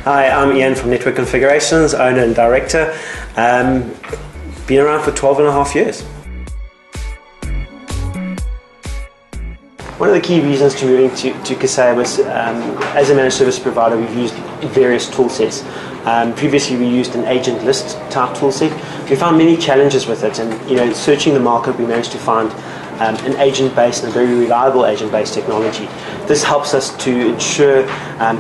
Hi, I'm Iain from Network Configurations, owner and director. Been around for 12 and a half years. One of the key reasons to moving to Kaseya was, as a managed service provider, we've used various tool sets. Previously we used an agent list type tool set. We found many challenges with it, and searching the market we managed to find an agent-based and a very reliable agent-based technology. This helps us to ensure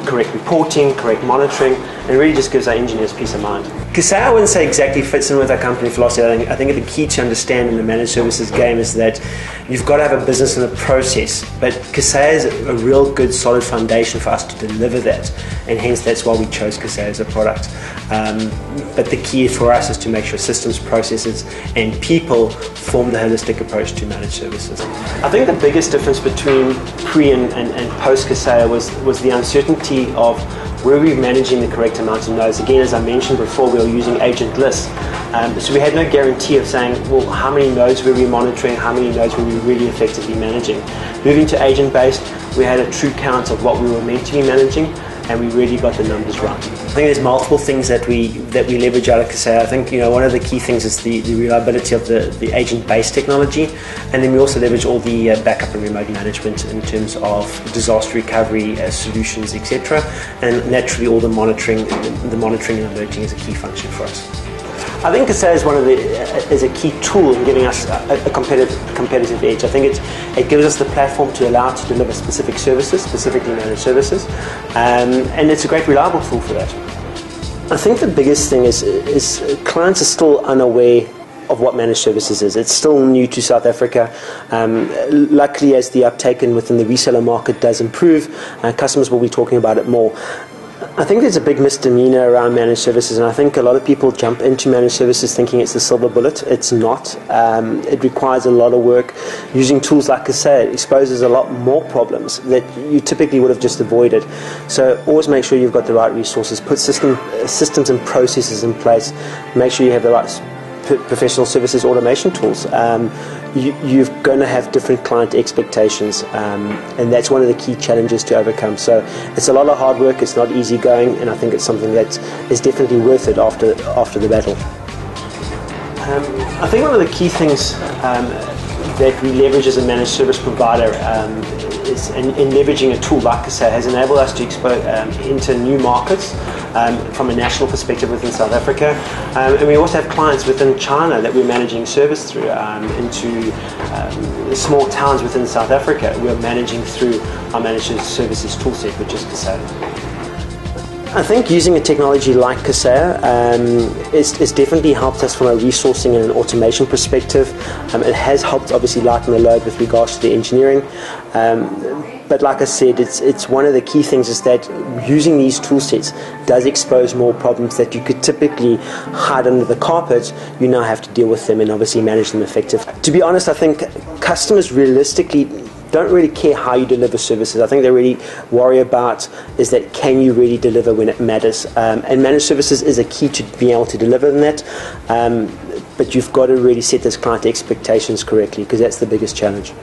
correct reporting, correct monitoring, and really just gives our engineers peace of mind. Kaseya, I wouldn't say exactly fits in with our company philosophy. I think the key to understand in the managed services game is that you've got to have a business and a process, but Kaseya is a real good solid foundation for us to deliver that, and hence that's why we chose Kaseya as a product. But the key for us is to make sure systems, processes and people form the holistic approach to managed services. I think the biggest difference between pre and post Kaseya was the uncertainty of were we managing the correct amount of nodes. Again, as I mentioned before, we were using agent lists. So we had no guarantee of saying, well, how many nodes were we monitoring, how many nodes were we really effectively managing. Moving to agent-based, we had a true count of what we were meant to be managing, and we really got the numbers right. I think there's multiple things that we leverage out of Kaseya. I think one of the key things is the reliability of the agent-based technology, and then we also leverage all the backup and remote management in terms of disaster recovery solutions, etc. And naturally, all the monitoring and alerting is a key function for us. I think Kaseya is a key tool in giving us a competitive edge. I think it gives us the platform to allow us to deliver specific services, specifically managed services, and it's a great reliable tool for that. I think the biggest thing is clients are still unaware of what managed services is. It's still new to South Africa. Luckily, as the uptake within the reseller market does improve, customers will be talking about it more. I think there's a big misdemeanor around managed services, and I think a lot of people jump into managed services thinking it's the silver bullet. It's not. It requires a lot of work. Using tools like Kaseya exposes a lot more problems that you typically would have just avoided. So always make sure you've got the right resources, put systems and processes in place, make sure you have the right professional services automation tools. You're going to have different client expectations, and that's one of the key challenges to overcome. So it's a lot of hard work, it's not easy going, and I think it's something that is definitely worth it after the battle. I think one of the key things that we leverage as a managed service provider is in leveraging a tool like Kaseya has enabled us to enter new markets from a national perspective within South Africa, and we also have clients within China that we're managing service through, into small towns within South Africa. We're managing through our managed services toolset, which is Kaseya. I think using a technology like Kaseya it's definitely helped us from a resourcing and an automation perspective. It has helped obviously lighten the load with regards to the engineering. But like I said, it's one of the key things is that using these tool sets does expose more problems that you could typically hide under the carpet. You now have to deal with them and obviously manage them effectively. To be honest, I think customers realistically don't really care how you deliver services. I think they really worry about is that can you really deliver when it matters. And managed services is a key to being able to deliver in that. But you've got to really set those client expectations correctly, because that's the biggest challenge.